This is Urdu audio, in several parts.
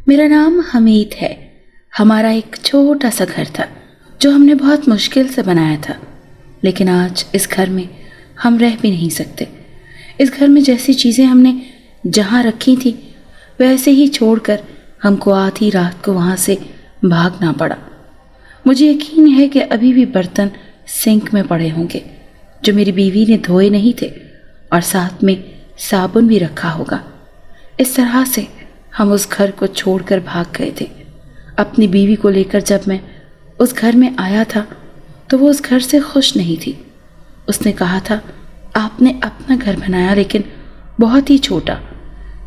میرا نام حمید ہے۔ ہمارا ایک چھوٹا سا گھر تھا جو ہم نے بہت مشکل سے بنایا تھا، لیکن آج اس گھر میں ہم رہ بھی نہیں سکتے۔ اس گھر میں جیسی چیزیں ہم نے جہاں رکھی تھی ویسے ہی چھوڑ کر ہم کو آدھی رات کو وہاں سے بھاگنا پڑا۔ مجھے یقین ہے کہ ابھی بھی برتن سنک میں پڑے ہوں گے جو میری بیوی نے دھوئے نہیں تھے، اور ساتھ میں صابن بھی رکھا ہوگا۔ اس طرح سے ہم اس گھر کو چھوڑ کر بھاگ گئے تھے۔ اپنی بیوی کو لے کر جب میں اس گھر میں آیا تھا تو وہ اس گھر سے خوش نہیں تھی۔ اس نے کہا تھا، آپ نے اپنا گھر بنایا لیکن بہت ہی چھوٹا۔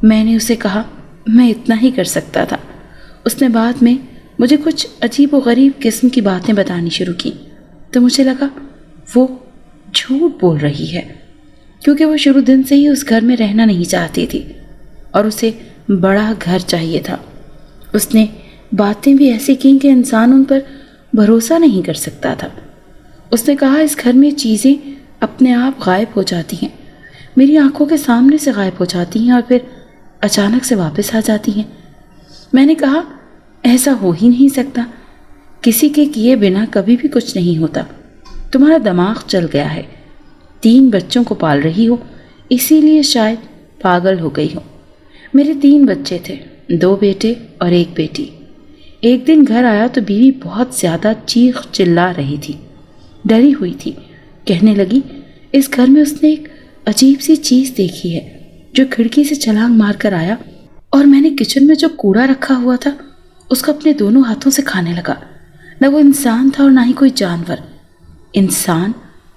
میں نے اسے کہا میں اتنا ہی کر سکتا تھا۔ اس نے بعد میں مجھے کچھ عجیب و غریب قسم کی باتیں بتانی شروع کی تو مجھے لگا وہ جھوٹ بول رہی ہے، کیونکہ وہ شروع دن سے ہی اس گھر میں رہنا نہیں چاہتی تھی اور اسے بڑا گھر چاہیے تھا۔ اس نے باتیں بھی ایسی کیں کہ انسان ان پر بھروسہ نہیں کر سکتا تھا۔ اس نے کہا اس گھر میں چیزیں اپنے آپ غائب ہو جاتی ہیں، میری آنکھوں کے سامنے سے غائب ہو جاتی ہیں اور پھر اچانک سے واپس آ جاتی ہیں۔ میں نے کہا ایسا ہو ہی نہیں سکتا، کسی کے کیے بنا کبھی بھی کچھ نہیں ہوتا۔ تمہارا دماغ چل گیا ہے، 3 بچوں کو پال رہی ہو، اسی لیے شاید پاگل ہو گئی ہو۔ میرے 3 بچے تھے، 2 بیٹے اور 1 بیٹی۔ ایک دن گھر آیا تو بیوی بہت زیادہ چیخ چلا رہی تھی، ڈری ہوئی تھی۔ کہنے لگی اس گھر میں اس نے ایک عجیب سی چیز دیکھی ہے جو کھڑکی سے چھلانگ مار کر آیا اور میں نے کچن میں جو کوڑا رکھا ہوا تھا اس کو اپنے دونوں ہاتھوں سے کھانے لگا۔ نہ وہ انسان تھا اور نہ ہی کوئی جانور، انسان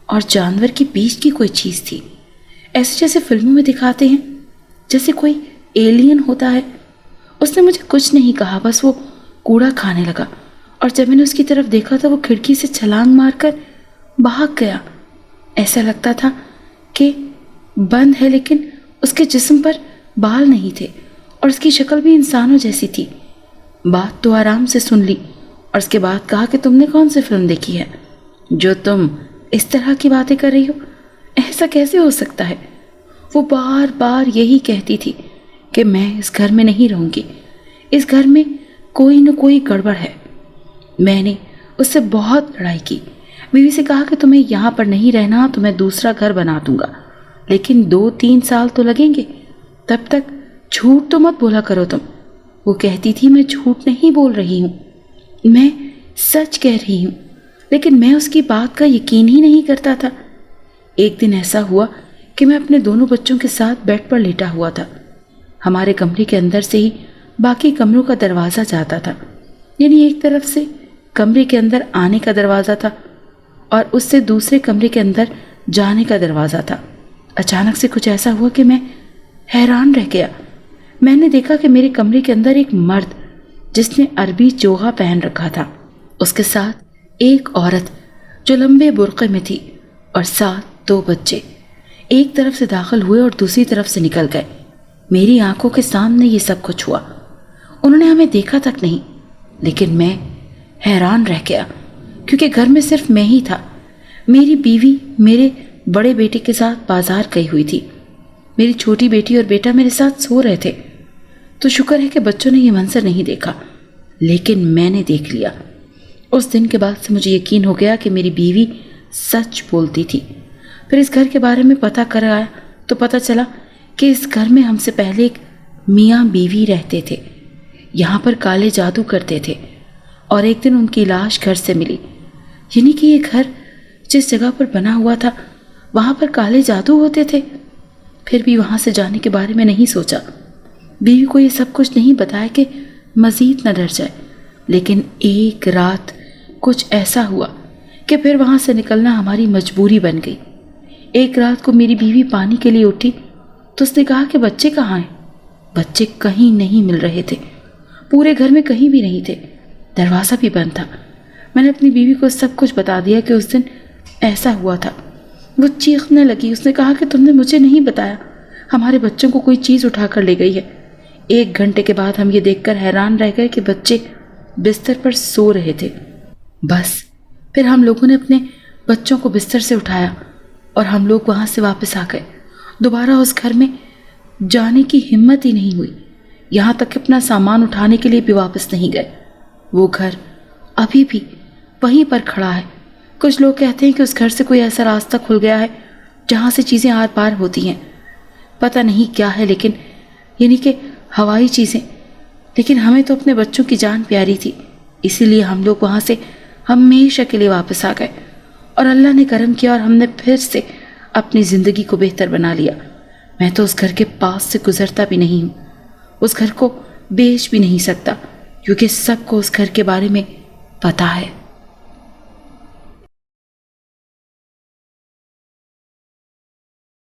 اور جانور کے بیچ کی کوئی چیز تھی، ایسے جیسے فلموں میں دکھاتے ہیں، جیسے کوئی ایلین ہوتا ہے۔ اس نے مجھے کچھ نہیں کہا، بس وہ کوڑا کھانے لگا، اور جب میں نے اس کی طرف دیکھا تو وہ کھڑکی سے چھلانگ مار کر بھاگ گیا۔ ایسا لگتا تھا کہ بند ہے، لیکن اس کے جسم پر بال نہیں تھے اور اس کی شکل بھی انسانوں جیسی تھی۔ بات تو آرام سے سن لی اور اس کے بعد کہا کہ تم نے کون سی فلم دیکھی ہے جو تم اس طرح کی باتیں کر رہی ہو؟ ایسا کیسے ہو سکتا ہے؟ وہ بار بار یہی کہتی تھی کہ میں اس گھر میں نہیں رہوں گی، اس گھر میں کوئی نہ کوئی گڑبڑ ہے۔ میں نے اس سے بہت لڑائی کی، بیوی سے کہا کہ تمہیں یہاں پر نہیں رہنا تو میں دوسرا گھر بنا دوں گا، لیکن 2-3 سال تو لگیں گے، تب تک جھوٹ تو مت بولا کرو تم۔ وہ کہتی تھی میں جھوٹ نہیں بول رہی ہوں، میں سچ کہہ رہی ہوں، لیکن میں اس کی بات کا یقین ہی نہیں کرتا تھا۔ ایک دن ایسا ہوا کہ میں اپنے دونوں بچوں کے ساتھ بیڈ پر لیٹا ہوا تھا۔ ہمارے کمرے کے اندر سے ہی باقی کمروں کا دروازہ جاتا تھا، یعنی ایک طرف سے کمرے کے اندر آنے کا دروازہ تھا اور اس سے دوسرے کمرے کے اندر جانے کا دروازہ تھا۔ اچانک سے کچھ ایسا ہوا کہ میں حیران رہ گیا۔ میں نے دیکھا کہ میرے کمرے کے اندر ایک مرد جس نے عربی چوغا پہن رکھا تھا، اس کے ساتھ ایک عورت جو لمبے برقعے میں تھی، اور ساتھ 2 بچے ایک طرف سے داخل ہوئے اور دوسری طرف سے نکل گئے۔ میری آنکھوں کے سامنے یہ سب کچھ ہوا۔ انہوں نے ہمیں دیکھا تک نہیں، لیکن میں حیران رہ گیا کیونکہ گھر میں صرف میں ہی تھا۔ میری بیوی میرے بڑے بیٹے کے ساتھ بازار گئی ہوئی تھی، میری چھوٹی بیٹی اور بیٹا میرے ساتھ سو رہے تھے۔ تو شکر ہے کہ بچوں نے یہ منظر نہیں دیکھا، لیکن میں نے دیکھ لیا۔ اس دن کے بعد سے مجھے یقین ہو گیا کہ میری بیوی سچ بولتی تھی۔ پھر اس گھر کے بارے میں پتہ کر آیا تو پتہ چلا کہ اس گھر میں ہم سے پہلے ایک میاں بیوی رہتے تھے، یہاں پر کالے جادو کرتے تھے، اور ایک دن ان کی لاش گھر سے ملی، یعنی کہ یہ گھر جس جگہ پر بنا ہوا تھا وہاں پر کالے جادو ہوتے تھے۔ پھر بھی وہاں سے جانے کے بارے میں نہیں سوچا، بیوی کو یہ سب کچھ نہیں بتایا کہ مزید نہ ڈر جائے، لیکن ایک رات کچھ ایسا ہوا کہ پھر وہاں سے نکلنا ہماری مجبوری بن گئی۔ ایک رات کو میری بیوی پانی کے لیے اٹھی تو اس نے کہا کہ بچے کہاں ہیں؟ بچے کہیں نہیں مل رہے تھے، پورے گھر میں کہیں بھی نہیں تھے، دروازہ بھی بند تھا۔ میں نے اپنی بیوی کو سب کچھ بتا دیا کہ اس دن ایسا ہوا تھا۔ وہ چیخنے لگی، اس نے کہا کہ تم نے مجھے نہیں بتایا، ہمارے بچوں کو کوئی چیز اٹھا کر لے گئی ہے۔ 1 گھنٹے کے بعد ہم یہ دیکھ کر حیران رہ گئے کہ بچے بستر پر سو رہے تھے۔ بس پھر ہم لوگوں نے اپنے بچوں کو بستر سے اٹھایا اور ہم لوگ وہاں سے واپس آ گئے۔ دوبارہ اس گھر میں جانے کی ہمت ہی نہیں ہوئی۔ یہاں تک کہ اپنا سامان اٹھانے کے لیے بھی واپس نہیں گئے۔ وہ گھر ابھی بھی وہیں پر کھڑا ہے۔ کچھ لوگ کہتے ہیں کہ اس گھر سے کوئی ایسا راستہ کھل گیا ہے جہاں سے چیزیں آر پار ہوتی ہیں۔ پتہ نہیں کیا ہے، لیکن یعنی کہ ہوائی چیزیں۔ لیکن ہمیں تو اپنے بچوں کی جان پیاری تھی، اسی لیے ہم لوگ وہاں سے ہمیشہ کے لیے واپس آ گئے، اور اللہ نے کرم کیا اور ہم نے پھر سے اپنی زندگی کو بہتر بنا لیا۔ میں تو اس گھر کے پاس سے گزرتا بھی نہیں ہوں، اس گھر کو بیچ بھی نہیں سکتا، کیونکہ سب کو اس گھر کے بارے میں پتہ ہے۔